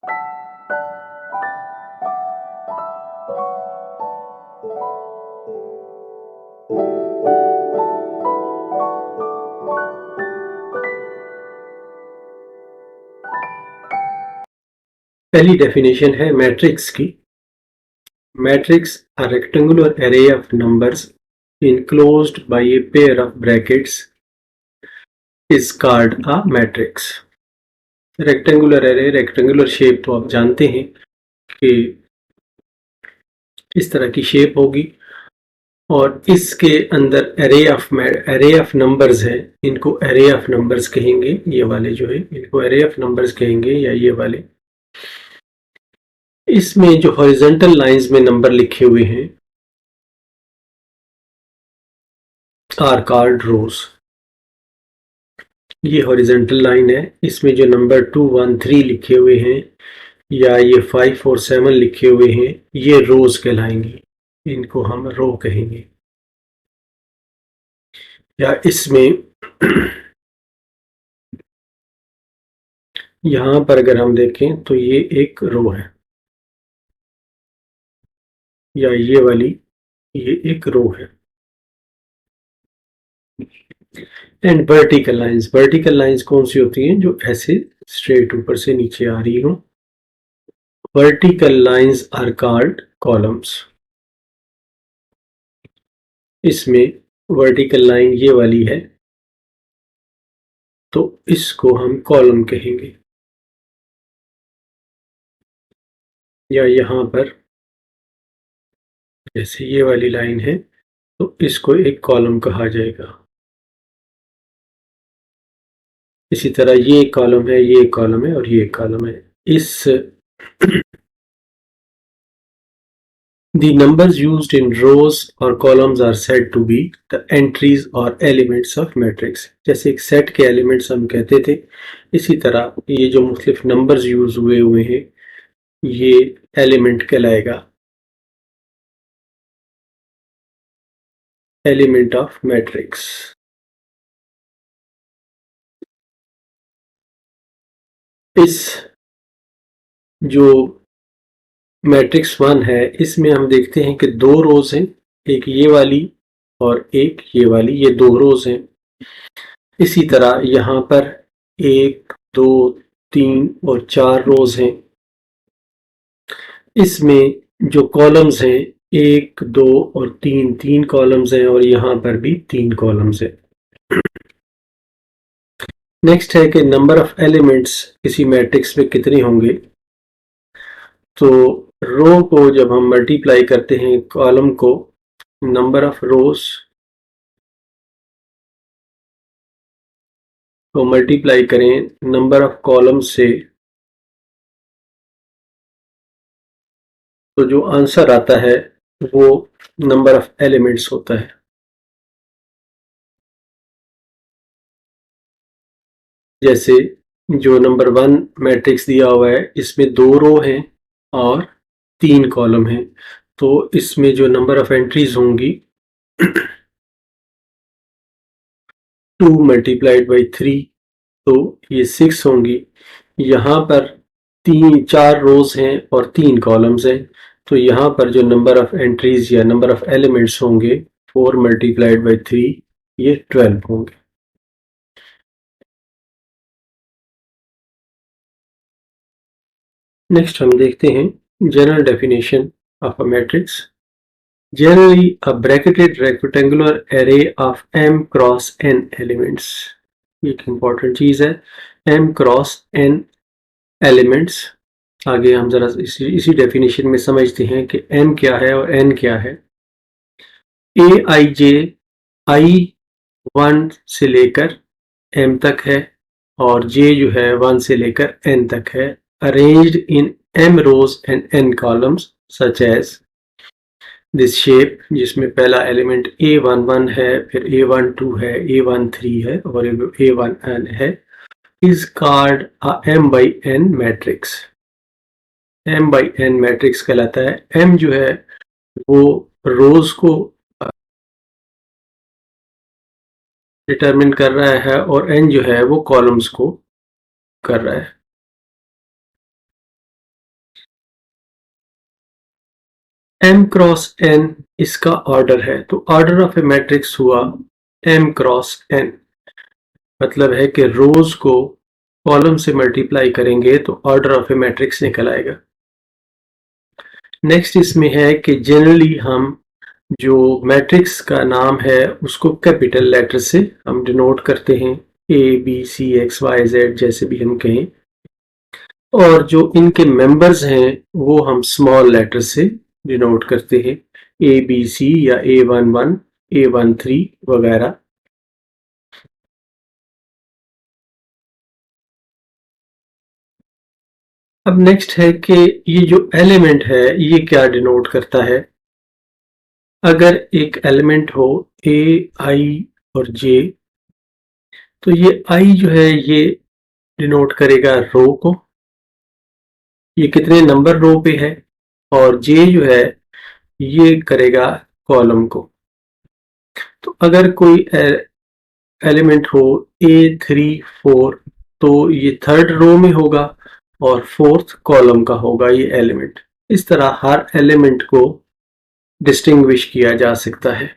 पहली डेफिनेशन है मैट्रिक्स की। Matrix a rectangular array of numbers enclosed by a pair of brackets is called a matrix। Rectangular array, rectangular shape तो आप जानते हैं कि इस तरह की शेप होगी और इसके अंदर एरे ऑफ नंबर्स है। इनको एरे ऑफ नंबर्स कहेंगे, ये वाले जो है इनको एरे ऑफ नंबर्स कहेंगे या ये वाले। इसमें जो हॉरिजॉन्टल लाइंस में नंबर लिखे हुए हैं आर कॉल्ड रोज। ये हॉरिजॉन्टल लाइन है, इसमें जो नंबर 2, 1, 3 लिखे हुए हैं या ये 5 और 7 लिखे हुए हैं, ये रोज कहलाएंगी, इनको हम रो कहेंगे। या इसमें यहां पर अगर हम देखें तो ये एक रो है, या ये वाली ये एक रो है। एंड वर्टिकल लाइंस कौन सी होती हैं? जो ऐसे स्ट्रेट ऊपर से नीचे आ रही हो। Vertical lines are called columns. इसमें वर्टिकल लाइन ये वाली है तो इसको हम कॉलम कहेंगे। या यहां पर जैसे ये वाली लाइन है तो इसको एक कॉलम कहा जाएगा। इसी तरह ये एक कॉलम है, ये एक कॉलम है और ये एक कॉलम है। इस The numbers used in rows or columns are said to be the entries or elements of matrix। जैसे एक सेट के एलिमेंट्स हम कहते थे, इसी तरह ये जो मुख्तलिफ नंबर्स यूज हुए हैं ये एलिमेंट कहलाएगा, एलिमेंट ऑफ मैट्रिक्स। इस जो मैट्रिक्स 1 है इसमें हम देखते हैं कि 2 रोज हैं, एक ये वाली और एक ये वाली, ये 2 रोज हैं। इसी तरह यहाँ पर 1, 2, 3 और 4 रोज हैं। इसमें जो कॉलम्स हैं 1, 2 और 3, 3 कॉलम्स हैं और यहाँ पर भी 3 कॉलम्स हैं। नेक्स्ट है कि नंबर ऑफ एलिमेंट्स किसी मैट्रिक्स में कितने होंगे। तो रो को जब हम मल्टीप्लाई करते हैं कॉलम को नंबर ऑफ रोज को मल्टीप्लाई करें नंबर ऑफ कॉलम्स से, तो जो आंसर आता है वो नंबर ऑफ एलिमेंट्स होता है। जैसे जो नंबर 1 मैट्रिक्स दिया हुआ है इसमें 2 रो हैं और 3 कॉलम हैं, तो इसमें जो नंबर ऑफ एंट्रीज होंगी 2 मल्टीप्लाइड बाई 3, तो ये 6 होंगी। यहाँ पर 4 रोज हैं और 3 कॉलम्स हैं, तो यहाँ पर जो नंबर ऑफ एंट्रीज या नंबर ऑफ एलिमेंट्स होंगे 4 मल्टीप्लाइड बाई 3, ये 12 होंगे। नेक्स्ट हम देखते हैं general definition of a matrix. Generally, a bracketed rectangular array of m cross n elements। ये एक important चीज है, m cross n elements। आगे हम जरा इसी डेफिनेशन में समझते हैं कि m क्या है और n क्या है। aij i 1 से लेकर m तक है और j जो है 1 से लेकर n तक है, arranged in m rows and n columns such as this shape, जिसमें पहला एलिमेंट a11 है, फिर a12 है, a13 है और a1n है, is called a m by n matrix. m by n matrix कहलाता है। m जो है वो रोज को डिटरमिन कर रहा है और n जो है वो कॉलम्स को कर रहा है। m क्रॉस n इसका ऑर्डर है, तो ऑर्डर ऑफ ए मैट्रिक्स हुआ m क्रॉस n, मतलब है कि रोज को कॉलम से मल्टीप्लाई करेंगे तो ऑर्डर ऑफ ए मैट्रिक्स निकल आएगा। नेक्स्ट इसमें है कि जनरली हम जो मैट्रिक्स का नाम है उसको कैपिटल लेटर से हम डिनोट करते हैं, ABCXYZ जैसे भी हम कहें, और जो इनके मेंबर्स हैं वो हम स्मॉल लेटर से डिनोट करते हैं, ABC या A11, A13 वगैरह। अब नेक्स्ट है कि ये जो एलिमेंट है ये क्या डिनोट करता है। अगर एक एलिमेंट हो A, I और J, तो ये I जो है ये डिनोट करेगा रो को, ये कितने नंबर रो पे है, और J जो है ये करेगा कॉलम को। तो अगर कोई एलिमेंट हो A3, 4, तो ये थर्ड रो में होगा और फोर्थ कॉलम का होगा ये एलिमेंट। इस तरह हर एलिमेंट को डिस्टिंग्विश किया जा सकता है।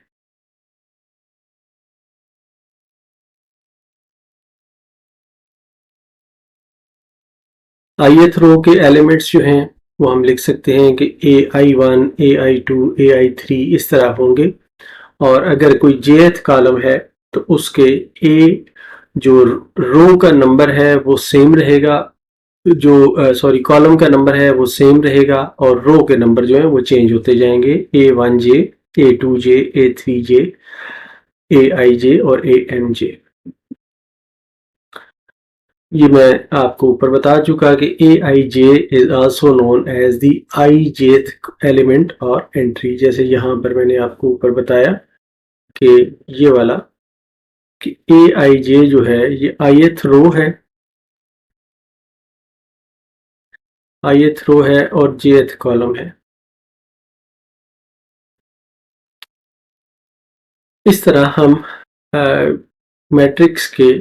ith रो के एलिमेंट्स जो हैं वो हम लिख सकते हैं कि AI1, AI2, AI3 इस तरह होंगे, और अगर कोई jth कॉलम है तो उसके A जो रो का नंबर है वो सेम रहेगा, जो कॉलम का नंबर है वो सेम रहेगा, और रो के नंबर जो है वो चेंज होते जाएंगे, A1J, A2J, A3J, AIJ और AMJ। ये मैं आपको ऊपर बता चुका कि AIJ is also known as the ijth element और एंट्री, जैसे यहाँ पर मैंने आपको ऊपर बताया कि ये वाला कि AIJ जो है ये ith रो है, ith रो है और jth कॉलम है। इस तरह हम मैट्रिक्स के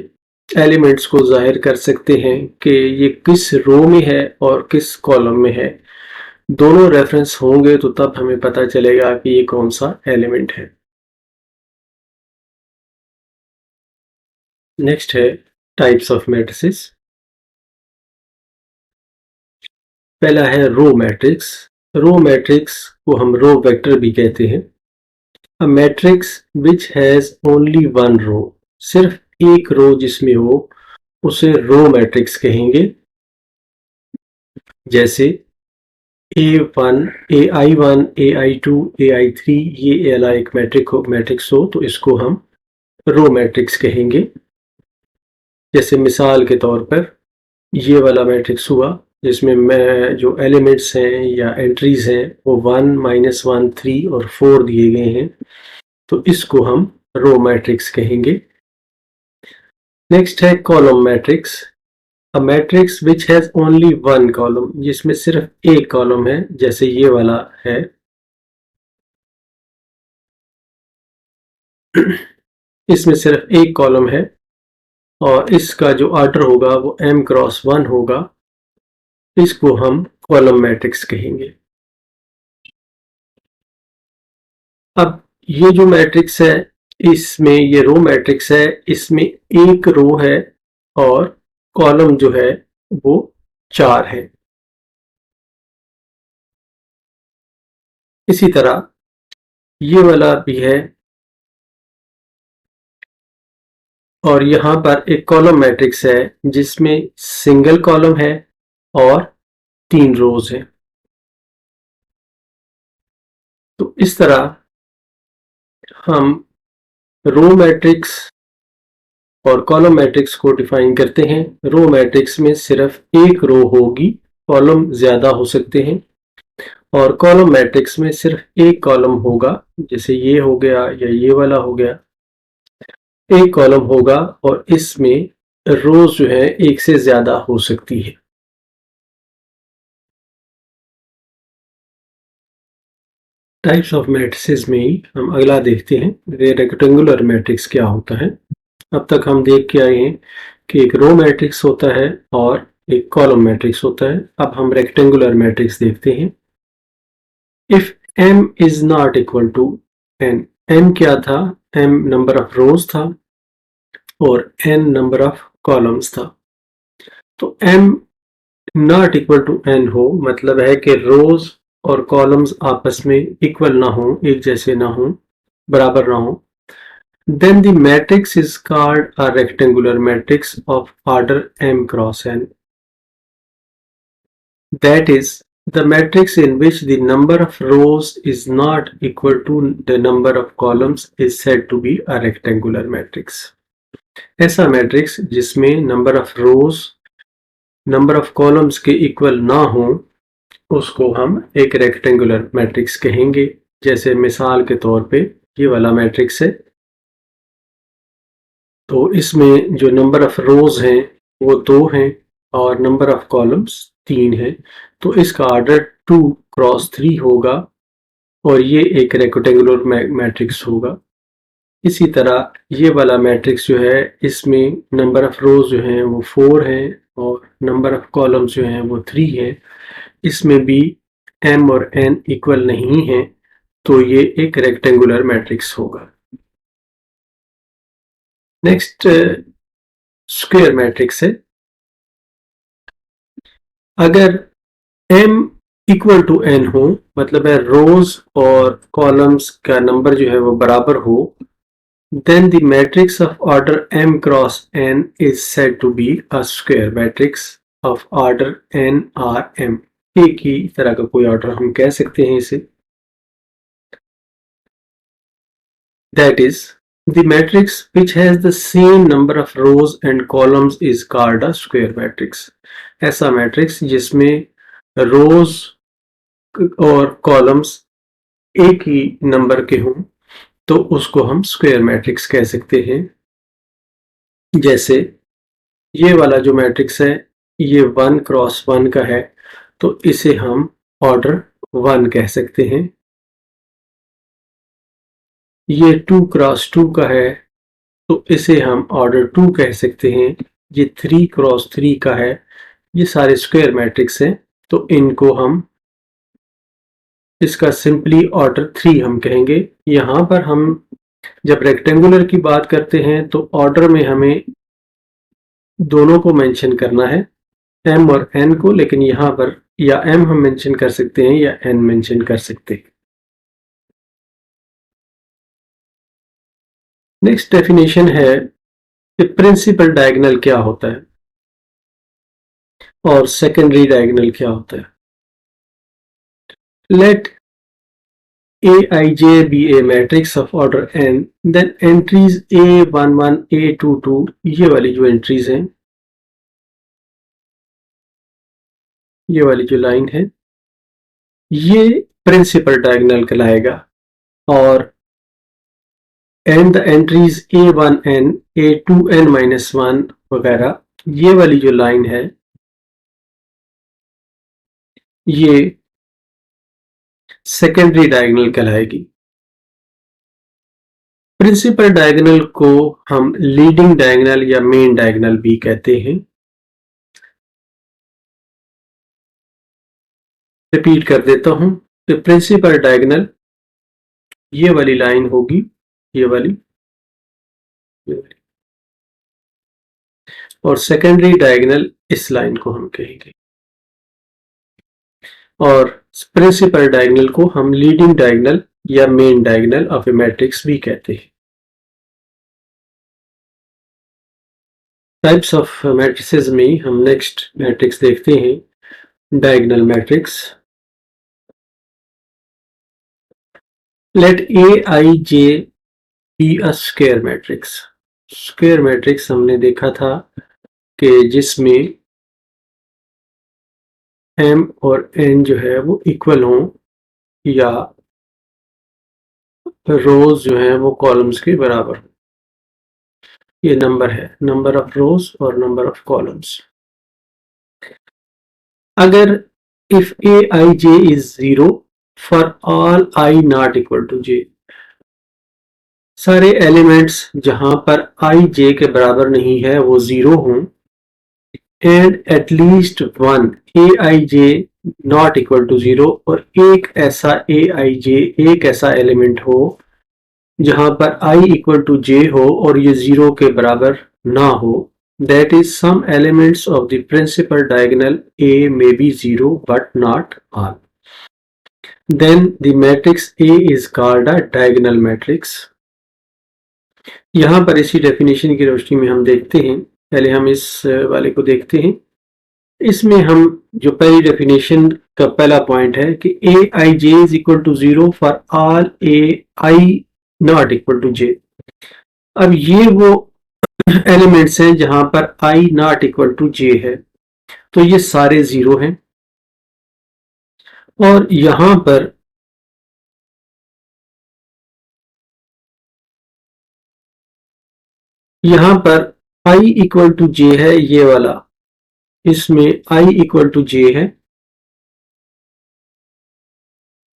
एलिमेंट्स को जाहिर कर सकते हैं कि ये किस रो में है और किस कॉलम में है। दोनों रेफरेंस होंगे तो तब हमें पता चलेगा कि ये कौन सा एलिमेंट है। नेक्स्ट है टाइप्स ऑफ मैट्रिसेस। पहला है रो मैट्रिक्स। रो मैट्रिक्स को हम रो वेक्टर भी कहते हैं। A matrix which has only one row, सिर्फ एक रो जिसमें हो उसे रो मैट्रिक्स कहेंगे। जैसे A1, AI1, AI2, AI3 ये वाला एक मैट्रिक्स हो तो इसको हम रो मैट्रिक्स कहेंगे। जैसे मिसाल के तौर पर ये वाला मैट्रिक्स हुआ जिसमें मैं जो एलिमेंट्स हैं या एंट्रीज हैं वो 1, -1, 3 और 4 दिए गए हैं, तो इसको हम रो मैट्रिक्स कहेंगे। नेक्स्ट है column matrix. A matrix which has only one column, जिसमें सिर्फ एक कॉलम है, जैसे ये वाला है। इसमें सिर्फ एक कॉलम है और इसका जो ऑर्डर होगा वो m क्रॉस 1 होगा, इसको हम कॉलम मैट्रिक्स कहेंगे। अब ये जो मैट्रिक्स है इसमें ये रो मैट्रिक्स है, इसमें एक रो है और कॉलम जो है वो 4 है। इसी तरह ये वाला भी है और यहाँ पर एक कॉलम मैट्रिक्स है जिसमें सिंगल कॉलम है और 3 रोज हैं। तो इस तरह हम रो मैट्रिक्स और कॉलम मैट्रिक्स को डिफाइन करते हैं। रो मैट्रिक्स में सिर्फ एक रो होगी, कॉलम ज्यादा हो सकते हैं, और कॉलम मैट्रिक्स में सिर्फ एक कॉलम होगा, जैसे ये हो गया या ये वाला हो गया, एक कॉलम होगा और इसमें रोज जो है एक से ज्यादा हो सकती है। टाइप्स ऑफ मैट्रिसेस में ही हम अगला देखते हैं रेक्टेंगुलर मैट्रिक्स क्या होता है। अब तक हम देख के आए हैं कि एक रो मैट्रिक्स होता है और एक कॉलम मैट्रिक्स होता है। अब हम रेक्टेंगुलर मैट्रिक्स देखते हैं। If m is not equal to n. m क्या था? m नंबर ऑफ रोज था और n नंबर ऑफ कॉलम्स था। तो m not equal to n हो मतलब है कि रोज और कॉलम्स आपस में इक्वल ना हो, एक जैसे ना हो, बराबर ना हो। Then the matrix is called a rectangular matrix of order m cross n. That is, the matrix in which the number of rows is not equal to the number of columns is said to be a rectangular matrix. ऐसा matrix जिसमें number of rose number of columns के equal ना हो उसको हम एक rectangular matrix कहेंगे। जैसे मिसाल के तौर पे ये वाला मैट्रिक्स है, तो इसमें जो नंबर ऑफ रोज हैं वो 2 हैं और नंबर ऑफ कॉलम्स 3 हैं, तो इसका ऑर्डर 2 क्रॉस 3 होगा और ये एक रेक्टेंगुलर मैट्रिक्स होगा। इसी तरह ये वाला मैट्रिक्स जो है इसमें नंबर ऑफ रोज जो हैं वो 4 हैं और नंबर ऑफ कॉलम्स जो हैं वो 3 हैं। इसमें भी m और n इक्वल नहीं है, तो ये एक रेक्टेंगुलर मैट्रिक्स होगा। नेक्स्ट स्क्वायर मैट्रिक्स है। अगर m इक्वल टू n हो मतलब है रोज और कॉलम्स का नंबर जो है वो बराबर हो, then the matrix of order m cross n is said to be a square matrix of order n or m. एक ही तरह का कोई ऑर्डर हम कह सकते हैं इसे। That is, the matrix which has the same number of rows and columns is called a square matrix. ऐसा मैट्रिक्स जिसमें रोज और कॉलम्स एक ही नंबर के हों तो उसको हम स्क्वायर मैट्रिक्स कह सकते हैं। जैसे ये वाला जो मैट्रिक्स है ये 1 क्रॉस 1 का है, तो इसे हम ऑर्डर 1 कह सकते हैं। ये 2 क्रॉस 2 का है तो इसे हम ऑर्डर 2 कह सकते हैं। ये 3 क्रॉस 3 का है, ये सारे स्क्वायर मैट्रिक्स हैं, तो इनको हम इसका सिंपली ऑर्डर 3 हम कहेंगे। यहाँ पर हम जब रेक्टेंगुलर की बात करते हैं तो ऑर्डर में हमें दोनों को मेंशन करना है, m और n को, लेकिन यहाँ पर या m हम मेंशन कर सकते हैं या n मेंशन कर सकते हैं। नेक्स्ट डेफिनेशन है कि प्रिंसिपल डायगोनल क्या होता है और सेकेंडरी डायगोनल क्या होता है। Let Aij be a matrix of order n, then entries A11, A22, ये वाली जो एंट्रीज हैं, ये वाली जो लाइन है, ये प्रिंसिपल डायगोनल कहलाएगा। और and the entries A1n, A2n-1 वगैरह, ये वाली जो लाइन है ये सेकेंडरी डायगोनल कहलाएगी। प्रिंसिपल डायगोनल को हम लीडिंग डायगोनल या मेन डायगोनल भी कहते हैं। रिपीट कर देता हूं कि प्रिंसिपल डायगोनल ये वाली लाइन होगी, ये वाली, और सेकेंडरी डायगोनल इस लाइन को हम कहेंगे। और प्रिंसिपल डायगोनल को हम लीडिंग डायगोनल या main diagonal of A matrix भी कहते हैं। टाइप्स ऑफ मैट्रिसेस में हम नेक्स्ट मैट्रिक्स देखते हैं, diagonal matrix. Let Aij be a square matrix. Square matrix हमने देखा था कि जिसमें m और n जो है वो इक्वल हों या रोज जो है वो कॉलम्स के बराबर हो। ये नंबर है, नंबर ऑफ रोज और नंबर ऑफ कॉलम्स। अगर if Aij is 0 for all i not equal to j, सारे एलिमेंट्स जहां पर i j के बराबर नहीं है वो 0 हों, and at least one Aij not equal to 0 और एक ऐसा एक ऐसा एलिमेंट हो जहां पर I इक्वल टू J हो और ये 0 के बराबर ना हो, that is some elements of the principal diagonal A may be 0 but not all. Then the matrix A is called a diagonal matrix. यहाँ पर इसी डेफिनेशन की रोशनी में हम देखते हैं, पहले हम इस वाले को देखते हैं। इसमें हम जो पहली डेफिनेशन का पहला पॉइंट है कि a I J is equal to 0 for all a i not equal to j. अब ये वो एलिमेंट्स हैं जहां पर i not equal to j है, तो ये सारे 0 हैं। और यहां पर आई इक्वल टू जे है, ये वाला, इसमें आई इक्वल टू जे है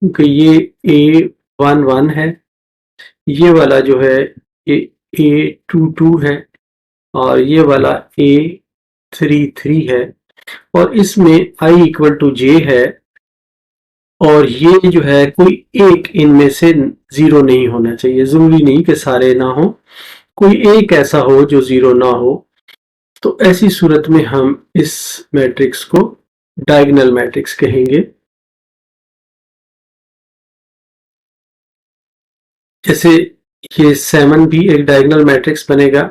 क्योंकि ये A11 है, ये वाला जो है ये A22 है और ये वाला A33 है और इसमें I इक्वल टू जे है और ये जो है कोई एक इनमें से 0 नहीं होना चाहिए। जरूरी नहीं कि सारे ना हो, कोई एक ऐसा हो जो 0 ना हो। तो ऐसी सूरत में हम इस मैट्रिक्स को डायगोनल मैट्रिक्स कहेंगे। जैसे ये 7 भी एक डायगोनल मैट्रिक्स बनेगा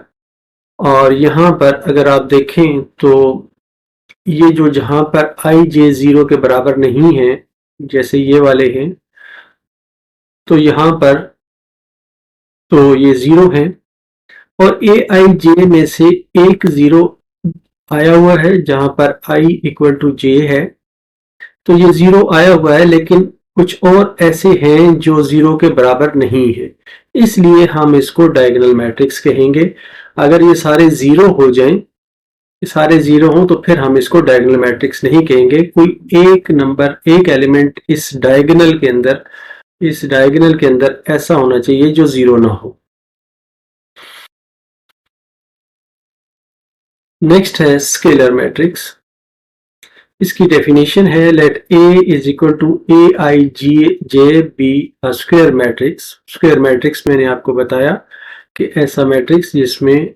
और यहां पर अगर आप देखें तो ये जो जहां पर आई जे 0 के बराबर नहीं है, जैसे ये वाले हैं, तो यहां पर तो ये 0 है और ए आई जे में से एक 0 आया हुआ है जहां पर आई इक्वल टू जे है, तो ये 0 आया हुआ है लेकिन कुछ और ऐसे हैं जो 0 के बराबर नहीं है, इसलिए हम इसको डायगोनल मैट्रिक्स कहेंगे। अगर ये सारे 0 हो जाएं, सारे 0 हों तो फिर हम इसको डायगोनल मैट्रिक्स नहीं कहेंगे। कोई एक नंबर, एक एलिमेंट इस डायगोनल के अंदर ऐसा होना चाहिए जो 0 ना हो। नेक्स्ट है स्केलर मैट्रिक्स। इसकी डेफिनेशन है let A is equal to A I G J be a square matrix. Square matrix मैंने आपको बताया कि ऐसा मैट्रिक्स जिसमें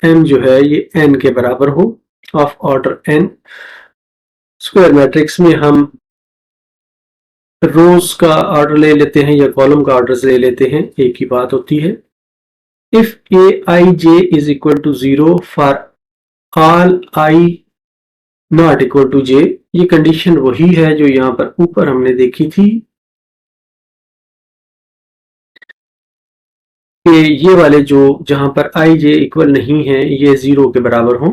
m जो है ये n के बराबर हो, of order n। Square matrix में हम रोज का ऑर्डर ले लेते हैं या कॉलम का ऑर्डर ले लेते हैं, एक ही बात होती है। If A I J is equal to 0 for all i not equal to j, ये कंडीशन वही है जो यहां पर ऊपर हमने देखी थी कि ये वाले जो जहां पर आई जे इक्वल नहीं है ये 0 के बराबर हो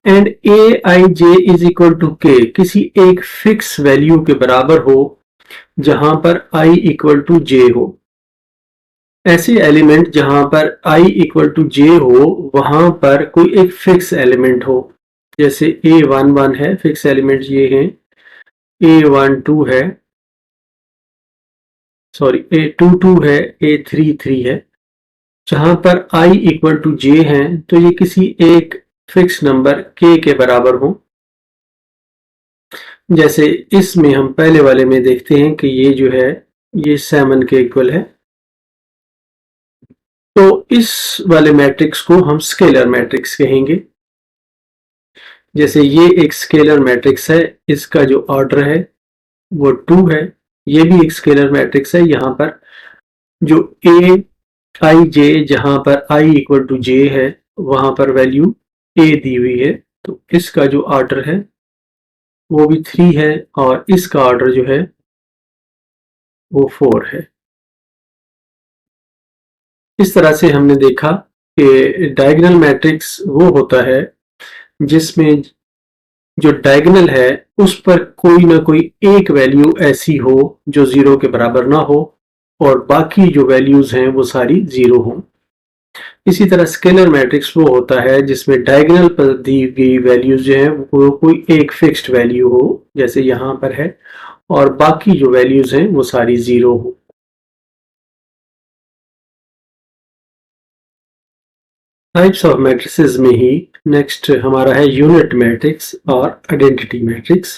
and A I J is equal to K किसी एक फिक्स वैल्यू के बराबर हो जहां पर आई इक्वल टू जे हो। ऐसे एलिमेंट जहां पर आई इक्वल टू जे हो वहां पर कोई एक फिक्स एलिमेंट हो, जैसे A11 है, फिक्स एलिमेंट ये हैं, A12 है, सॉरी A22 है, A33 है। जहां पर आई इक्वल टू जे है तो ये किसी एक फिक्स नंबर k के बराबर हो। जैसे इसमें हम पहले वाले में देखते हैं कि ये जो है ये 7 के इक्वल है, तो इस वाले मैट्रिक्स को हम स्केलर मैट्रिक्स कहेंगे। जैसे ये एक स्केलर मैट्रिक्स है, इसका जो ऑर्डर है वो 2 है, ये भी एक स्केलर मैट्रिक्स है। यहाँ पर जो ए आई जे जहां पर आई इक्वल टू जे है वहां पर वैल्यू ए दी हुई है, तो इसका जो ऑर्डर है वो भी 3 है और इसका ऑर्डर जो है वो 4 है। इस तरह से हमने देखा कि डायगोनल मैट्रिक्स वो होता है जिसमें जो डायगोनल है उस पर कोई ना कोई एक वैल्यू ऐसी हो जो 0 के बराबर ना हो और बाकी जो वैल्यूज हैं वो सारी 0 हों। इसी तरह स्केलर मैट्रिक्स वो होता है जिसमें डायगोनल पर दी गई वैल्यूज जो है वो कोई एक फिक्स्ड वैल्यू हो, जैसे यहाँ पर है, और बाकी जो वैल्यूज हैं वो सारी 0 हो। टाइप्स ऑफ मैट्रिसेस में ही नेक्स्ट हमारा है यूनिट मैट्रिक्स और आइडेंटिटी मैट्रिक्स।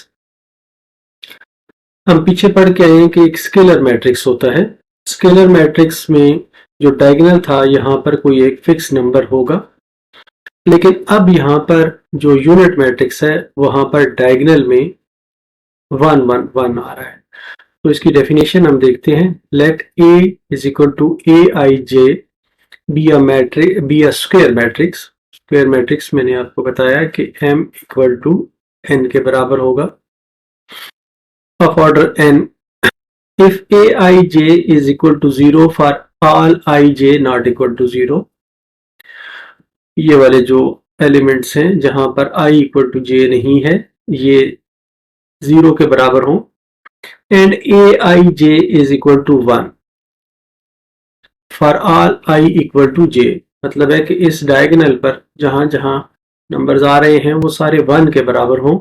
हम पीछे पढ़ के आए हैं कि एक स्केलर मैट्रिक्स होता है। स्केलर मैट्रिक्स में जो डायगोनल था यहाँ पर कोई एक फिक्स नंबर होगा, लेकिन अब यहाँ पर जो यूनिट मैट्रिक्स है वहां पर डायगोनल में 1 1 1 आ रहा है। तो इसकी डेफिनेशन हम देखते हैं। Let A is equal to Aij be a square matrix. Square matrix मैंने आपको बताया कि m इक्वल टू n के बराबर होगा of order n if Aij is equal to 0 for all ij not equal to 0। ये वाले जो एलिमेंट्स हैं जहां पर i इक्वल टू j नहीं है, ये 0 के बराबर हो and Aij is equal to 1 for all i equal to j। मतलब है कि इस डायगोनल पर जहां जहां नंबर्स आ रहे हैं वो सारे 1 के बराबर हों,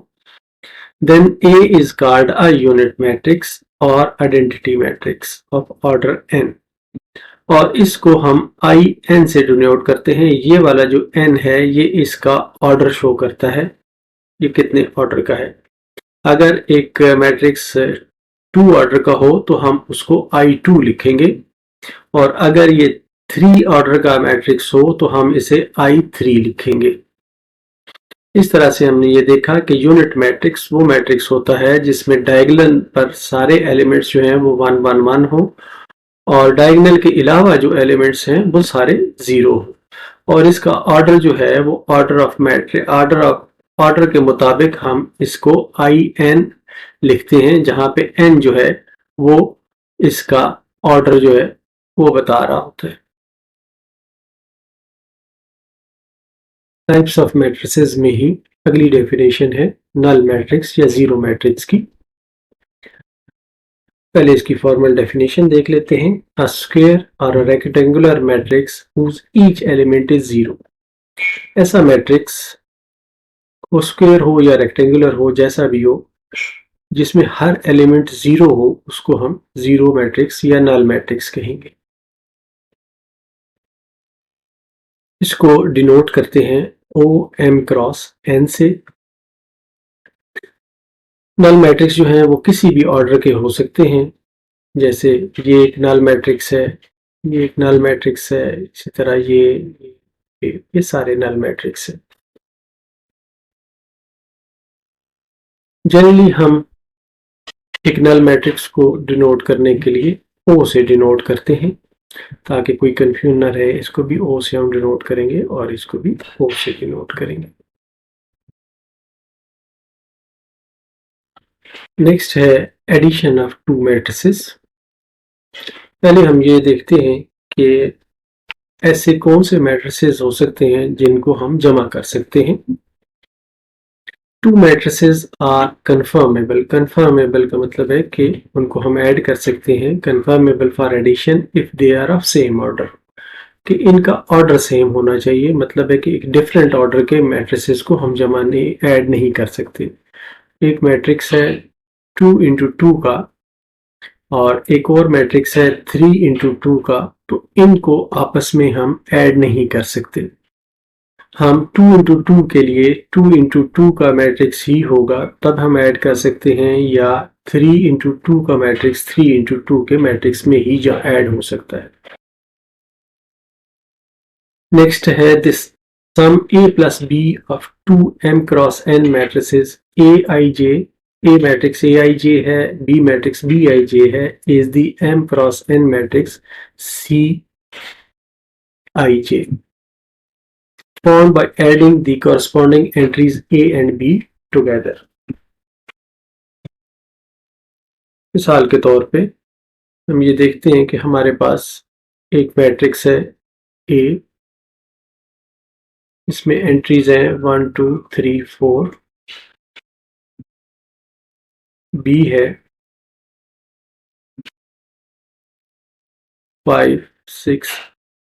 then A is called a unit matrix और identity matrix of order n। और इसको हम आई एन से डिनोट करते हैं। ये वाला जो n है ये इसका ऑर्डर शो करता है, ये कितने ऑर्डर का है। अगर एक मैट्रिक्स 2 ऑर्डर का हो तो हम उसको I2 लिखेंगे, और अगर ये 3 ऑर्डर का मैट्रिक्स हो तो हम इसे I3 लिखेंगे। इस तरह से हमने ये देखा कि यूनिट मैट्रिक्स वो मैट्रिक्स होता है जिसमें डायगोनल पर सारे एलिमेंट्स जो हैं वो 1 1 1 हो, और डायगोनल के अलावा जो एलिमेंट्स हैं वो सारे 0 हो। और इसका ऑर्डर जो है वो ऑर्डर के मुताबिक हम इसको IN लिखते हैं, जहां पे n जो है वो इसका ऑर्डर जो है वो बता रहा होता है। टाइप्स ऑफ मैट्रिसेस में ही अगली डेफिनेशन है नल मैट्रिक्स या जीरो मैट्रिक्स की। पहले इसकी फॉर्मल डेफिनेशन देख लेते हैं। अ स्क्वायर और a rectangular matrix whose each element is zero. ऐसा मैट्रिक्स वो स्क्वायर हो या रेक्टेंगुलर हो, जैसा भी हो, जिसमें हर एलिमेंट जीरो हो, उसको हम जीरो मैट्रिक्स या नल मैट्रिक्स कहेंगे। इसको डिनोट करते हैं OM क्रॉस n से। नल मैट्रिक्स जो है वो किसी भी ऑर्डर के हो सकते हैं, जैसे ये एक नल मैट्रिक्स है, ये एक नल मैट्रिक्स है, इसी तरह ये सारे नल मैट्रिक्स हैं। जनरली हम एक नल मैट्रिक्स को डिनोट करने के लिए O से डिनोट करते हैं, ताकि कोई कंफ्यूजन ना रहे। इसको भी O से हम डिनोट करेंगे और इसको भी O से डिनोट करेंगे। नेक्स्ट है एडिशन ऑफ टू मैट्रिसेस। पहले हम ये देखते हैं कि ऐसे कौन से मैट्रिसेस हो सकते हैं जिनको हम जमा कर सकते हैं। Two matrices are conformable. Conformable का मतलब है कि उनको हम ऐड कर सकते हैं। Conformable for addition if they are of same order, कि इनका ऑर्डर सेम होना चाहिए। मतलब है कि एक डिफरेंट ऑर्डर के मैट्रिसेस को हम जमा नहीं, ऐड नहीं कर सकते। एक मैट्रिक्स है 2 इंटू 2 का और एक और मैट्रिक्स है 3 इंटू 2 का, तो इनको आपस में हम ऐड नहीं कर सकते। हम 2 इंटू 2 के लिए 2 इंटू 2 का मैट्रिक्स ही होगा तब हम ऐड कर सकते हैं, या 3 इंटू 2 का मैट्रिक्स 3 इंटू 2 के मैट्रिक्स में ही जा ऐड हो सकता है। नेक्स्ट है this sum A plus B of 2M cross N matrices Aij, A matrix Aij है, B मैट्रिक्स Bij है, is the M cross N matrix Cij formed by adding the corresponding entries A and B together। मिसाल के तौर पे हम ये देखते हैं कि हमारे पास एक मैट्रिक्स है A, इसमें एंट्रीज हैं 1 2 3 4, B है 5 6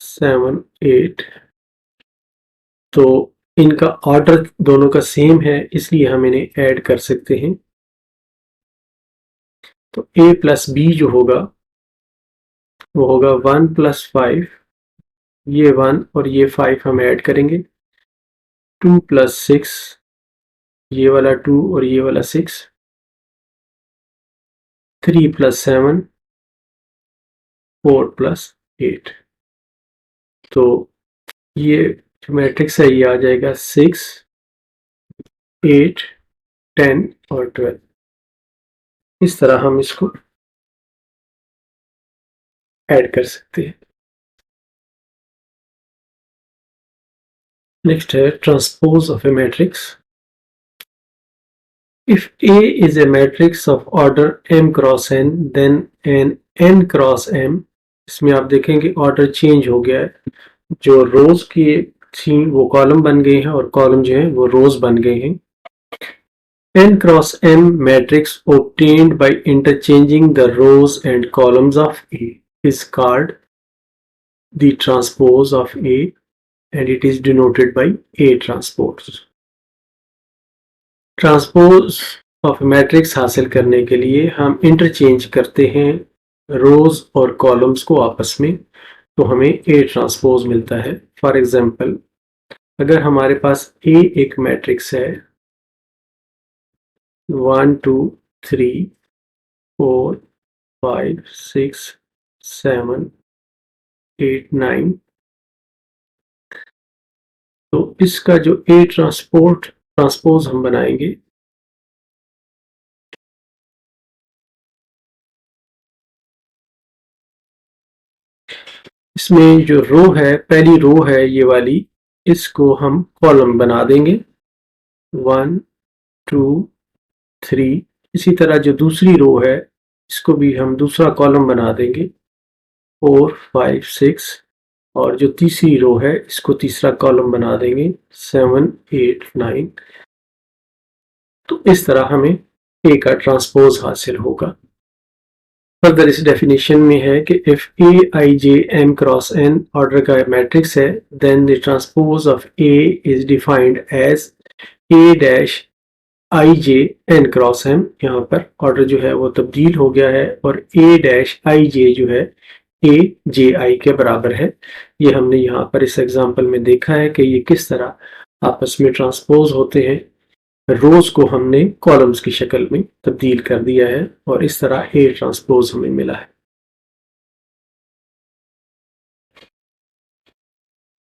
7 8। तो इनका ऑर्डर दोनों का सेम है, इसलिए हम इन्हें ऐड कर सकते हैं। तो A प्लस B जो होगा वो होगा 1 प्लस 5 ये 1 और ये 5 हम ऐड करेंगे, 2 + 6, ये वाला 2 और ये वाला 6, 3 + 7, 4 + 8। तो ये जो मैट्रिक्स है ये आ जाएगा 6, 8, 10 और 12। इस तरह हम इसको ऐड कर सकते हैं। नेक्स्ट है transpose of A matrix. If A is a matrix of order m cross n, then an n cross m, इसमें आप देखेंगे ऑर्डर चेंज हो गया है, जो रोज की थी वो कॉलम बन गई है और कॉलम जो है वो रोज बन गए हैं। n cross m matrix obtained by interchanging the rows and columns of A is called the transpose of A, and it is denoted by A transpose. Transpose of matrix हासिल करने के लिए हम इंटरचेंज करते हैं रोज और कॉलम्स को आपस में, तो हमें ए ट्रांसपोज मिलता है। फॉर एग्जांपल, अगर हमारे पास ए एक मैट्रिक्स है 1 2 3 4 5 6 7 8 9, तो इसका जो ए ट्रांसपोज हम बनाएंगे, इसमें जो रो है, पहली रो है ये वाली, इसको हम कॉलम बना देंगे 1 2 3। इसी तरह जो दूसरी रो है इसको भी हम दूसरा कॉलम बना देंगे 4 5 6, और जो तीसरी रो है इसको तीसरा कॉलम बना देंगे 7 8 9। तो इस तरह हमें ए का ट्रांसपोज हासिल होगा। फर्दर इस डेफिनेशन में है कि if A I J M cross N order का मैट्रिक्स है, then the transpose of A is defined as A dash I J N cross M. यहाँ पर ऑर्डर जो है वो तब्दील हो गया है और ए डैश आई जे जो है ए जे आई के बराबर है। ये हमने यहाँ पर इस एग्जांपल में देखा है कि ये किस तरह आपस में ट्रांसपोज होते हैं। रोज को हमने कॉलम्स की शक्ल में तब्दील कर दिया है और इस तरह ए ट्रांसपोज हमें मिला है।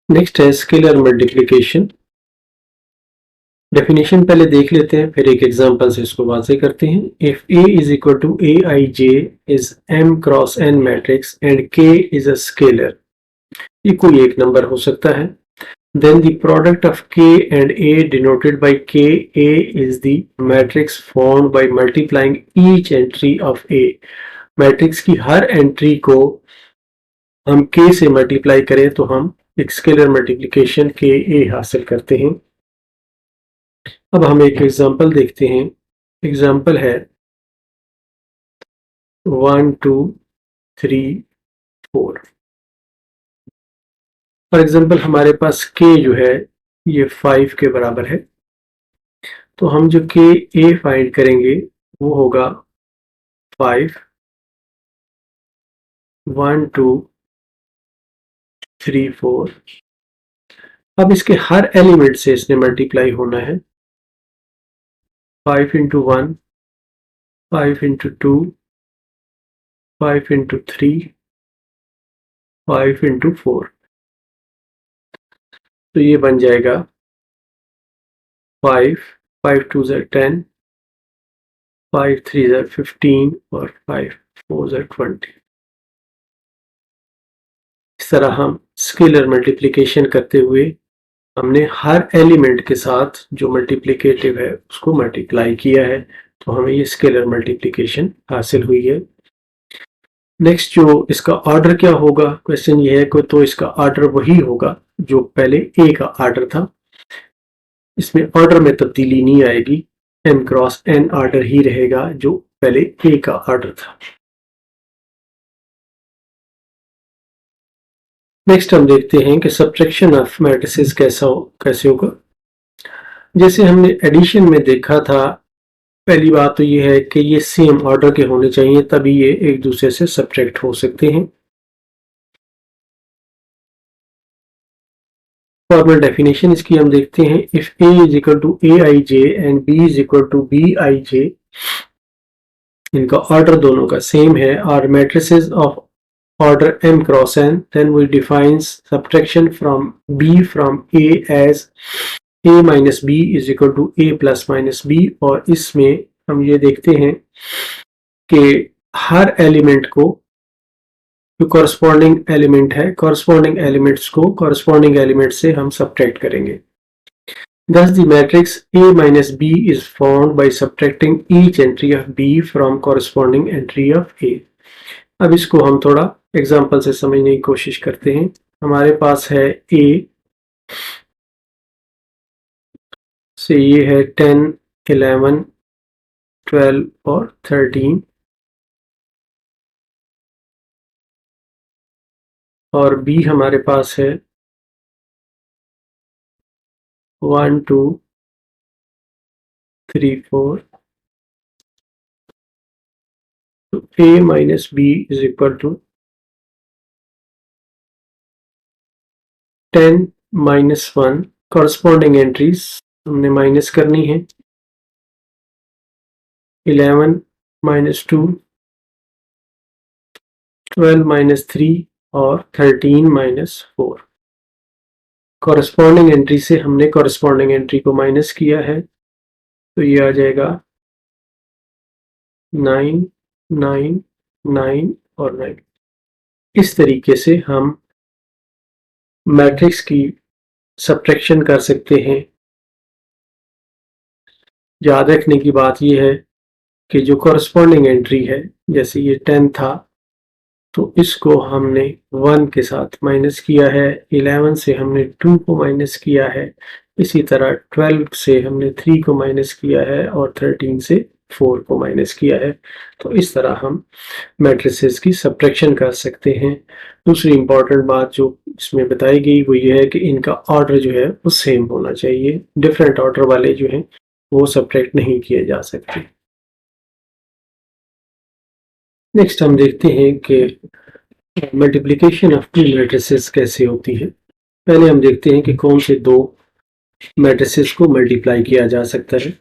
नेक्स्ट है स्केलर मल्टीप्लिकेशन। डेफिनेशन पहले देख लेते हैं, फिर एक एग्जांपल से इसको वाज़ेह करते हैं। If A is equal to A I J is M cross N matrix and K is a scalar, ये कोई एक नंबर हो सकता है, then the product of k and a denoted by k a is the matrix formed by multiplying each entry of a। Matrix की हर entry को हम k से मल्टीप्लाई करें तो हम एक स्केलर मल्टीप्लिकेशन के a हासिल करते हैं। अब हम एक एग्जांपल देखते हैं। एग्जांपल है 1 2 3 4। फॉर एग्जांपल हमारे पास k जो है ये 5 के बराबर है, तो हम जो के ए फाइंड करेंगे वो होगा 5 1 2 3 4। अब इसके हर एलिमेंट से इसने मल्टीप्लाई होना है 5 इंटू 1, 5 इंटू 2, 5 इंटू 3, 5 इंटू 4। तो ये बन जाएगा 5 5 2 ज़ा 10, 5 3 ज़ा 15 और 5 4 ज़ा 20। इस तरह हम स्केलर मल्टीप्लिकेशन करते हुए हमने हर एलिमेंट के साथ जो मल्टीप्लिकेटिव है उसको मल्टीप्लाई किया है, तो हमें ये स्केलर मल्टीप्लिकेशन हासिल हुई है। नेक्स्ट जो इसका ऑर्डर क्या होगा, क्वेश्चन ये है कि तो इसका ऑर्डर वही होगा जो पहले ए का ऑर्डर था, इसमें ऑर्डर में तब्दीली नहीं आएगी, m क्रॉस n ऑर्डर ही रहेगा जो पहले ए का ऑर्डर था। नेक्स्ट हम देखते हैं कि सब्ट्रैक्शन ऑफ मैट्रिसेस कैसे होगा। जैसे हमने एडिशन में देखा था, पहली बात तो ये है कि ये सेम ऑर्डर के होने चाहिए, तभी ये एक दूसरे से सब्ट्रैक्ट हो सकते हैं। फॉर्मल डेफिनेशन इसकी हम देखते हैं। If A is equal to A I j and b is equal to b i j, इनका ऑर्डर दोनों का सेम है, और matrices of order m cross n, then we define subtraction from b from a as a minus b is equal to a plus minus b। और इसमें हम ये देखते हैं कि हर एलिमेंट को जो कॉरस्पॉन्डिंग एलिमेंट है, कॉरस्पॉन्डिंग एलिमेंट्स को कॉरस्पॉन्डिंग एलिमेंट से हम सब्ट्रैक्ट करेंगे। Thus the matrix A minus B is formed by subtracting each entry of B from corresponding entry of A। अब इसको हम थोड़ा एग्जाम्पल से समझने की कोशिश करते हैं। हमारे पास है A से, ये है 10, 11, 12 और 13, और B हमारे पास है 1, 2, 3, 4। तो A minus B is equal to 10 minus 1, corresponding entries हमने माइनस करनी है। 11 minus 2, 12 minus 3 और 13 minus 4। कॉरस्पॉन्डिंग एंट्री से हमने कॉरस्पॉन्डिंग एंट्री को माइनस किया है, तो ये आ जाएगा 9, 9, 9 और 9। इस तरीके से हम मैट्रिक्स की सब्ट्रैक्शन कर सकते हैं। याद रखने की बात यह है कि जो कॉरस्पॉन्डिंग एंट्री है, जैसे ये 10 था तो इसको हमने 1 के साथ माइनस किया है, 11 से हमने 2 को माइनस किया है, इसी तरह 12 से हमने 3 को माइनस किया है और 13 से 4 को माइनस किया है। तो इस तरह हम मैट्रिसेस की सब्ट्रैक्शन कर सकते हैं। दूसरी इंपॉर्टेंट बात जो इसमें बताई गई वो ये है कि इनका ऑर्डर जो है वो सेम होना चाहिए, डिफरेंट ऑर्डर वाले जो हैं वो सब्ट्रैक्ट नहीं किए जा सकते। नेक्स्ट हम देखते हैं कि मल्टीप्लिकेशन ऑफ टू मैट्रिसेस कैसे होती है। पहले हम देखते हैं कि कौन से दो मैट्रिसेस को मल्टीप्लाई किया जा सकता है।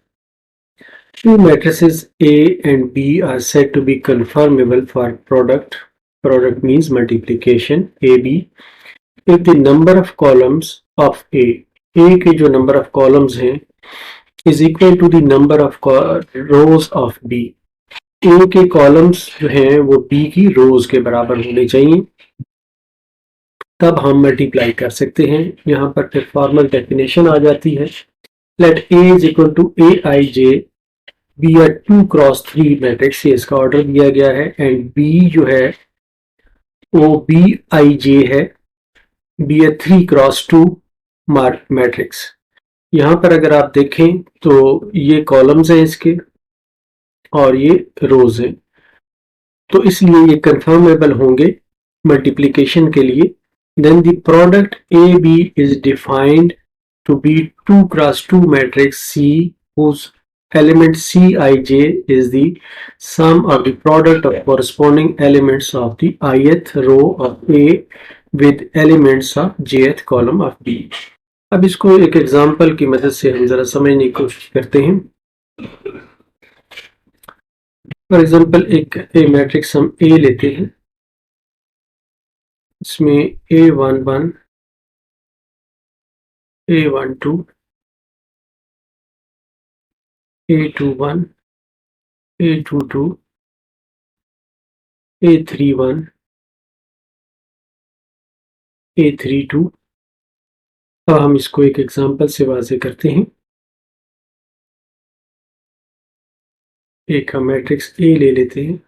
Two matrices A and B are said to be conformable for product. Product means multiplication AB if the number of columns of A के जो number of columns हैं is equal to the number of rows of B। A के columns जो हैं वो B की रोज के बराबर होने चाहिए, तब हम मल्टीप्लाई कर सकते हैं। यहाँ पर फिर फॉर्मल डेफिनेशन आ जाती है। Let A is equal to AIJ be a 2 cross 3 matrix, ये इसका ऑर्डर दिया गया है, एंड B जो है वो BIJ है, बी अ 3 क्रॉस 2 मैट्रिक्स। यहाँ पर अगर आप देखें तो ये कॉलम्स हैं इसके और ये रोज हैं, तो इसलिए ये कंफर्मेबल होंगे मल्टीप्लिकेशन के लिए। Then the product AB is defined to be 2 cross 2 matrix C whose element Cij is the sum of the product of corresponding elements of the ith row of A with elements of jth column of B। अब इसको एक example की मदद से हम जरा समझने की कोशिश करते हैं। फॉर एग्जांपल एक ए मैट्रिक्स हम A लेते हैं, इसमें A11, A12, A21, A22, A31, A32। अब हम इसको एक एग्जांपल से वाज़े करते हैं। एक हम मैट्रिक्स ए ले लेते हैं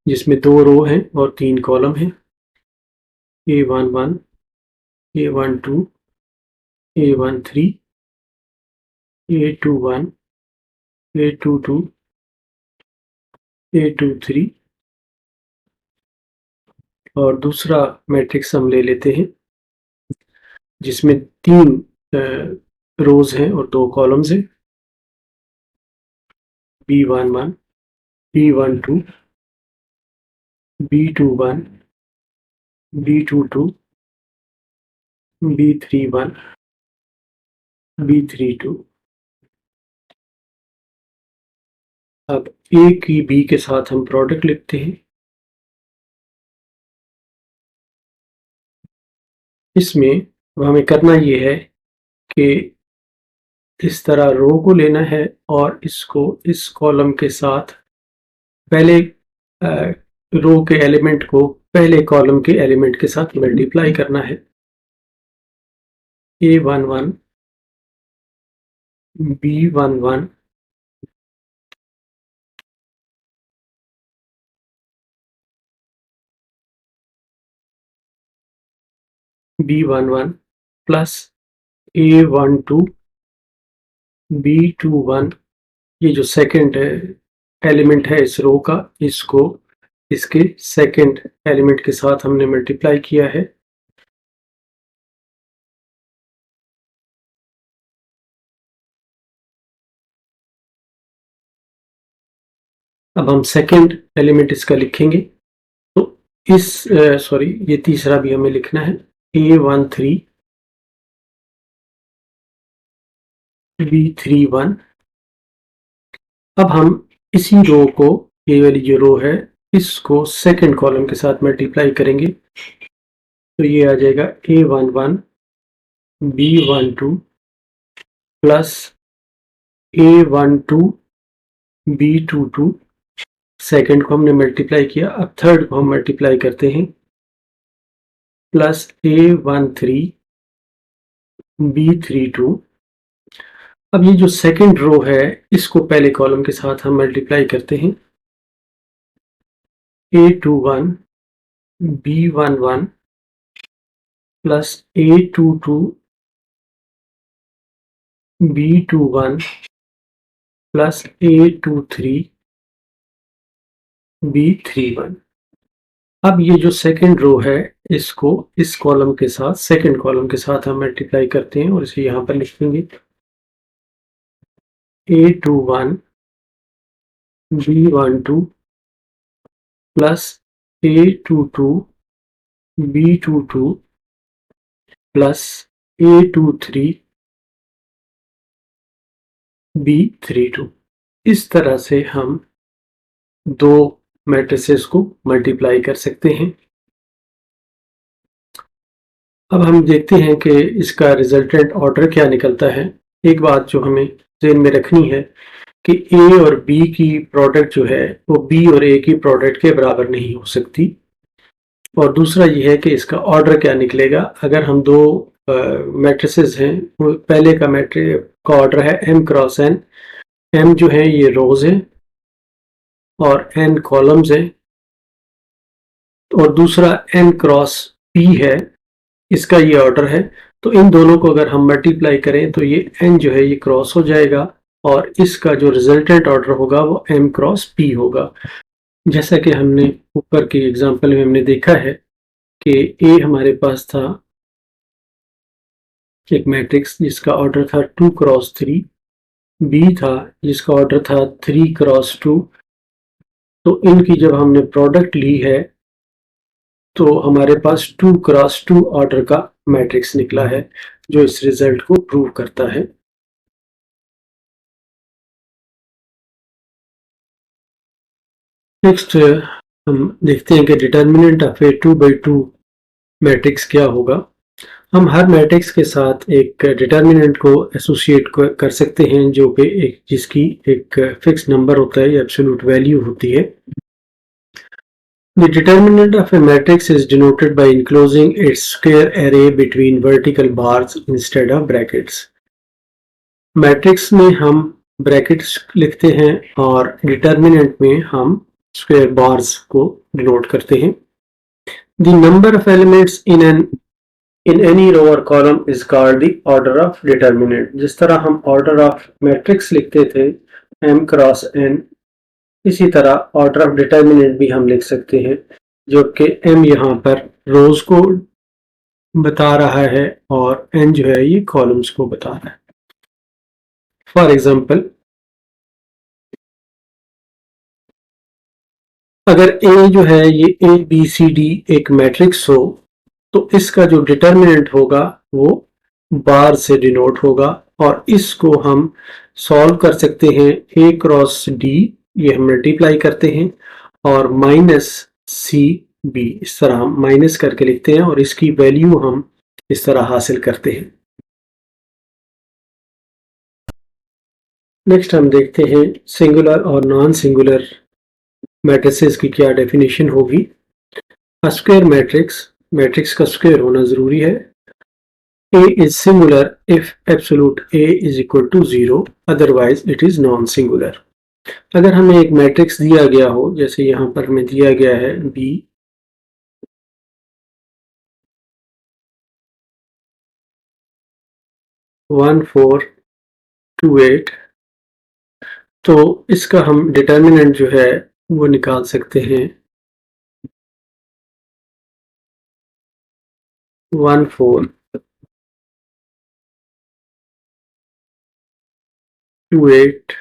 जिसमें 2 रो हैं और 3 कॉलम हैं। A11, A12, A13, A21, A22, A23, और दूसरा मैट्रिक्स हम ले लेते हैं जिसमें 3 रोज हैं और 2 कॉलम्स हैं। B11, B12, B21, B22, B31, B32। अब A की B के साथ हम प्रोडक्ट लिखते हैं। इसमें हमें करना ये है कि इस तरह रो को लेना है और इसको इस कॉलम के साथ पहले रो के एलिमेंट को पहले कॉलम के एलिमेंट के साथ मल्टीप्लाई करना है। A11, B11, B11 plus A12, B21। ये जो सेकंड एलिमेंट है इस रो का, इसको इसके सेकंड एलिमेंट के साथ हमने मल्टीप्लाई किया है। अब हम सेकंड एलिमेंट इसका लिखेंगे, तो इस सॉरी ये तीसरा भी हमें लिखना है। A13, B31। अब हम इसी रो को, ये वाली जो रो है, इसको सेकंड कॉलम के साथ मल्टीप्लाई करेंगे, तो ये आ जाएगा A11, B12 plus A12, B22। Second को हमने मल्टीप्लाई किया, अब थर्ड को हम मल्टीप्लाई करते हैं, प्लस A13, B32। अब ये जो सेकंड रो है, इसको पहले कॉलम के साथ हम मल्टीप्लाई करते हैं, A21, B11 plus A22, B21 plus A23, B31। अब ये जो सेकंड रो है, इसको इस कॉलम के साथ, सेकंड कॉलम के साथ हम मल्टीप्लाई करते हैं और इसे यहाँ पर लिखेंगे, A21, B12 plus A22, B22 plus A23, B32। इस तरह से हम दो मैट्रिसेस को मल्टीप्लाई कर सकते हैं। अब हम देखते हैं कि इसका रिजल्टेंट ऑर्डर क्या निकलता है। एक बात जो हमें ध्यान में रखनी है कि A और B की प्रोडक्ट जो है वो B और A की प्रोडक्ट के बराबर नहीं हो सकती। और दूसरा ये है कि इसका ऑर्डर क्या निकलेगा। अगर हम दो मैट्रिसेस हैं, पहले का मैट्रिक्स का ऑर्डर है M क्रॉस N। M जो है ये रोज है और N कॉलम्स है, और दूसरा N क्रॉस P है, इसका ये ऑर्डर है। तो इन दोनों को अगर हम मल्टीप्लाई करें तो ये N जो है ये क्रॉस हो जाएगा और इसका जो रिजल्टेंट ऑर्डर होगा वो M क्रॉस P होगा। जैसा कि हमने ऊपर की एग्जांपल में हमने देखा है कि A हमारे पास था एक मैट्रिक्स जिसका ऑर्डर था 2 क्रॉस 3, B था जिसका ऑर्डर था 3 क्रॉस 2। तो इनकी जब हमने प्रोडक्ट ली है तो हमारे पास 2 क्रॉस 2 ऑर्डर का मैट्रिक्स निकला है, जो इस रिजल्ट को प्रूव करता है। नेक्स्ट हम देखते हैं कि determinant of A 2x2 matrix क्या होगा। हम हर मैट्रिक्स के साथ एक डिटर्मिनेंट को एसोसिएट कर सकते हैं, जो कि जिसकी एक फिक्स नंबर होता है या एब्सोल्यूट वैल्यू होती है। The determinant of a matrix is denoted by enclosing its square array between vertical bars instead of brackets. Matrix में हम ब्रैकेट्स लिखते हैं और डिटर्मिनेंट में हम स्क्वायर बार्स को डिनोट करते हैं। The number of elements in any row or column is called the order of determinant. जिस तरह हम order of matrix लिखते थे m क्रॉस n, इसी तरह ऑर्डर ऑफ डिटर्मिनेंट भी हम लिख सकते हैं, जो कि m यहाँ पर रोज को बता रहा है और n जो है ये कॉलम्स को बता रहा है। फॉर एग्जाम्पल, अगर A जो है ये ABCD एक मैट्रिक्स हो, तो इसका जो डिटर्मिनेंट होगा वो बार से डिनोट होगा और इसको हम सॉल्व कर सकते हैं a क्रॉस d, ये हम मल्टीप्लाई करते हैं, और माइनस सी बी, इस तरह हम माइनस करके लिखते हैं और इसकी वैल्यू हम इस तरह हासिल करते हैं। नेक्स्ट हम देखते हैं सिंगुलर और नॉन सिंगुलर मैट्रिसेस की क्या डेफिनेशन होगी। अ स्क्वायर मैट्रिक्स का स्क्वायर होना जरूरी है। A is singular if absolute A is equal to 0, otherwise it is non-singular। अगर हमें एक मैट्रिक्स दिया गया हो, जैसे यहाँ पर हमें दिया गया है B 1 4 2 8, तो इसका हम डिटर्मिनेंट जो है वो निकाल सकते हैं 1 4 2 8,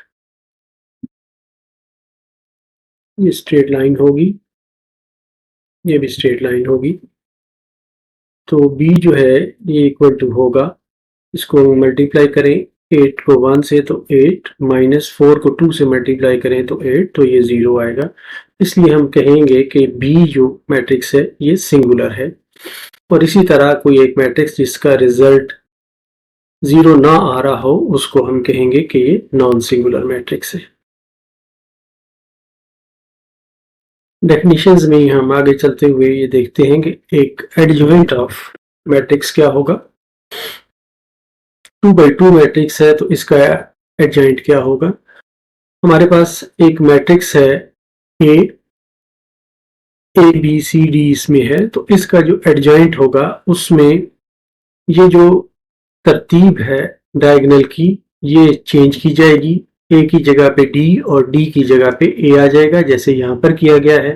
ये स्ट्रेट लाइन होगी, ये भी स्ट्रेट लाइन होगी। तो b जो है ये इक्वल टू होगा, इसको मल्टीप्लाई करें 8 को 1 से तो 8, माइनस 4 को 2 से मल्टीप्लाई करें तो 8, तो ये 0 आएगा। इसलिए हम कहेंगे कि b जो मैट्रिक्स है ये सिंगुलर है। और इसी तरह कोई एक मैट्रिक्स जिसका रिजल्ट 0 ना आ रहा हो उसको हम कहेंगे कि ये नॉन सिंगुलर मैट्रिक्स है। डेफिनेशंस में ही हम आगे चलते हुए ये देखते हैं कि एक एडजॉइंट ऑफ मैट्रिक्स क्या होगा। 2x2 मैट्रिक्स है तो इसका एडजॉइंट क्या होगा। हमारे पास एक मैट्रिक्स है ए बी सी डी इसमें है, तो इसका जो एडजॉइंट होगा उसमें ये जो तरतीब है डायगोनल की ये चेंज की जाएगी। ए की जगह पे डी और डी की जगह पे ए आ जाएगा, जैसे यहाँ पर किया गया है।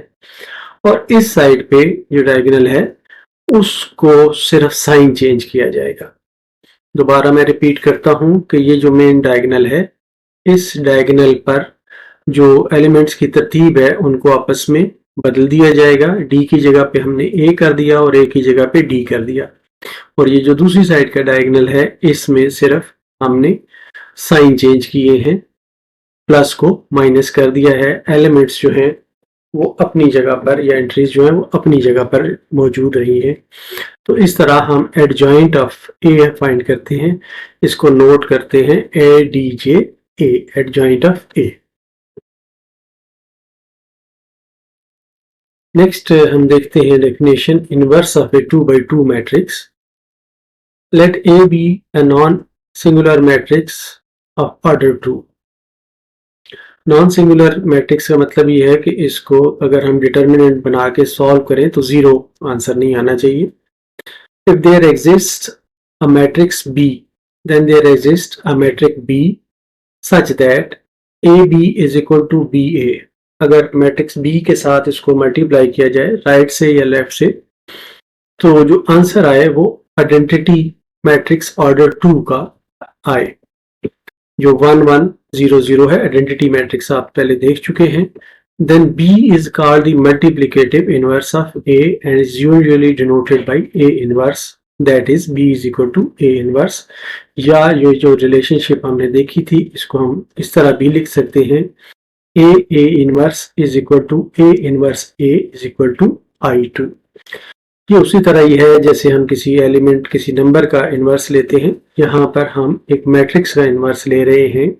और इस साइड पे जो डायगोनल है उसको सिर्फ साइन चेंज किया जाएगा। दोबारा मैं रिपीट करता हूं कि ये जो मेन डायगोनल है, इस डायगोनल पर जो एलिमेंट्स की तरतीब है उनको आपस में बदल दिया जाएगा। डी की जगह पे हमने ए कर दिया और ए की जगह पे डी कर दिया। और ये जो दूसरी साइड का डायगोनल है इसमें सिर्फ हमने साइन चेंज किए हैं, प्लस को माइनस कर दिया है। एलिमेंट्स जो हैं वो अपनी जगह पर, या एंट्रीज जो है वो अपनी जगह पर मौजूद रही है। तो इस तरह हम एडजॉइंट ऑफ ए फाइंड करते हैं। इसको नोट करते हैं A D J A, adjoint of A. Next हम देखते हैं definition inverse of A 2x2 matrix. Let A be a non singular matrix of order 2। Non singular matrix का मतलब ये है कि इसको अगर हम डिटर्मिनेंट बना के सॉल्व करें तो 0 आंसर नहीं आना चाहिए। If there exists a matrix B, then there exists a matrix B such that AB is equal to BA। अगर मैट्रिक्स B के साथ इसको मल्टीप्लाई किया जाए राइट से या लेफ्ट से, तो जो आंसर आए वो आइडेंटिटी मैट्रिक्स ऑर्डर 2 का आए। जो 1 1 0 0 है, आइडेंटिटी मैट्रिक्स आप पहले देख चुके हैं। Then B is called the multiplicative inverse of A and is usually denoted by A inverse, that is B is equal to A inverse। या ये जो रिलेशनशिप हमने देखी थी इसको हम इस तरह भी लिख सकते हैं A inverse is equal to A inverse A is equal to I2। ये उसी तरह ही है जैसे हम किसी एलिमेंट, किसी नंबर का इन्वर्स लेते हैं। यहाँ पर हम एक मैट्रिक्स का इन्वर्स ले रहे हैं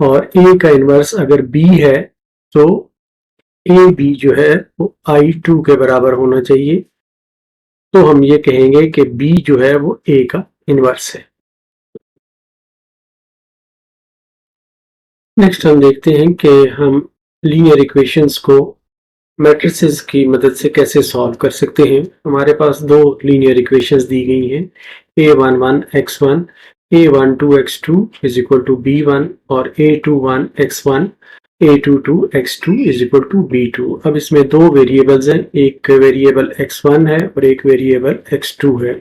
और A का इन्वर्स अगर B है तो ए बी जो है वो I2 के बराबर होना चाहिए। तो हम ये कहेंगे कि B जो है वो A का इन्वर्स है। नेक्स्ट हम देखते हैं कि हम लीनियर इक्वेशंस को मैट्रिसेस की मदद से कैसे सॉल्व कर सकते हैं। हमारे पास दो लीनियर इक्वेशंस दी गई हैं, a11 x1 a12 x2 is equal to b1 और a21 x1 a22 x2 is equal to b2। अब इसमें दो वेरिएबल्स हैं, एक वेरिएबल x1 है और एक वेरिएबल x2 है।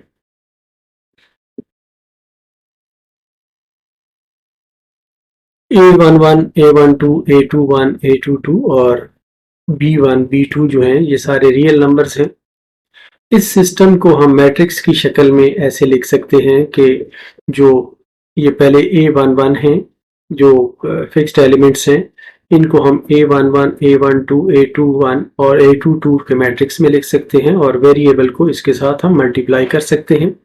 a11 a12 a21 a22 और b1 b2 जो हैं ये सारे रियल नंबर्स हैं। इस सिस्टम को हम मैट्रिक्स की शक्ल में ऐसे लिख सकते हैं कि जो ये पहले A11 हैं, जो फिक्स्ड एलिमेंट्स हैं, इनको हम A11, A12, A21 और A22 के मैट्रिक्स में लिख सकते हैं और वेरिएबल को इसके साथ हम मल्टीप्लाई कर सकते हैं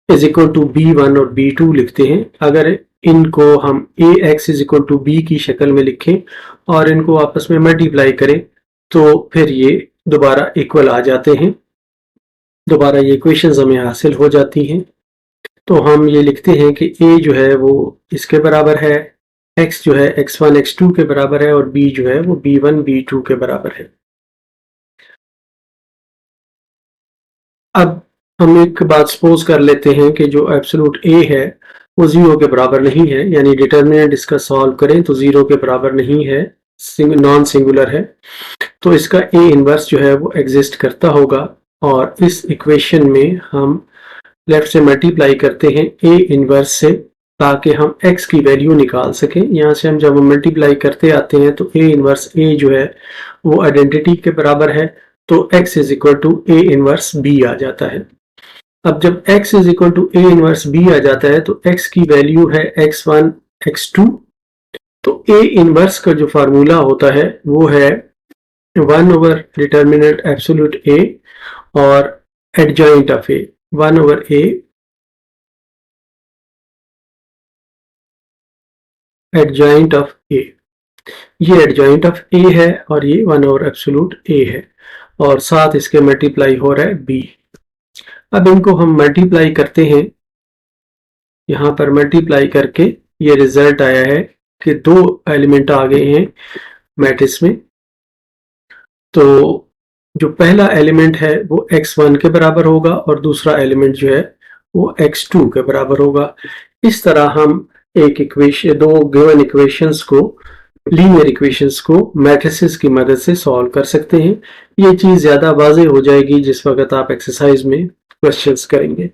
इज इक्वल टू B1 और B2 लिखते हैं। अगर इनको हम AX is equal to B की शक्ल में लिखें और इनको आपस में मल्टीप्लाई करें तो फिर ये दोबारा इक्वल आ जाते हैं, दोबारा ये इक्वेशंस हमें हासिल हो जाती हैं। तो हम ये लिखते हैं कि A जो है वो इसके बराबर है, X जो है X1 X2 के बराबर है और B जो है वो B1 B2 के बराबर है। अब हम एक बात सपोज कर लेते हैं कि जो एब्सोल्यूट A है वो 0 के बराबर नहीं है, यानी डिटर्मिनेंट इसका सॉल्व करें तो 0 के बराबर नहीं है, नॉन सिंगुलर है, तो इसका A इनवर्स जो है वो एग्जिस्ट करता होगा और इस इक्वेशन में हम लेफ्ट से मल्टीप्लाई करते हैं A इनवर्स से ताकि हम x की वैल्यू निकाल सकें। यहाँ से हम जब मल्टीप्लाई करते आते हैं तो A इनवर्स A जो है वो आइडेंटिटी के बराबर है, तो x is equal to A inverse B आ जाता है। अब जब x is equal to A inverse B आ जाता है तो x की वैल्यू है x1 x2, तो A इनवर्स का जो फार्मूला होता है वो है 1 ओवर डिटर्मिनेंट एब्सोल्यूट A और adjoint of A, 1 over A adjoint of A। ये एडजॉइंट ऑफ A है और ये 1 ओवर एब्सोल्यूट A है और साथ इसके मल्टीप्लाई हो रहा है B। अब इनको हम मल्टीप्लाई करते हैं, यहाँ पर मल्टीप्लाई करके ये रिजल्ट आया है कि 2 एलिमेंट आ गए हैं मैट्रिक्स में। तो जो पहला एलिमेंट है वो x1 के बराबर होगा और दूसरा एलिमेंट जो है वो x2 के बराबर होगा। इस तरह हम एक इक्वेशन, 2 गिवन इक्वेशंस को, लीनियर इक्वेशंस को मैट्रिसेस की मदद से सॉल्व कर सकते हैं। ये चीज़ ज़्यादा वाज़ेह हो जाएगी जिस वक्त आप एक्सरसाइज में क्वेश्चंस करेंगे।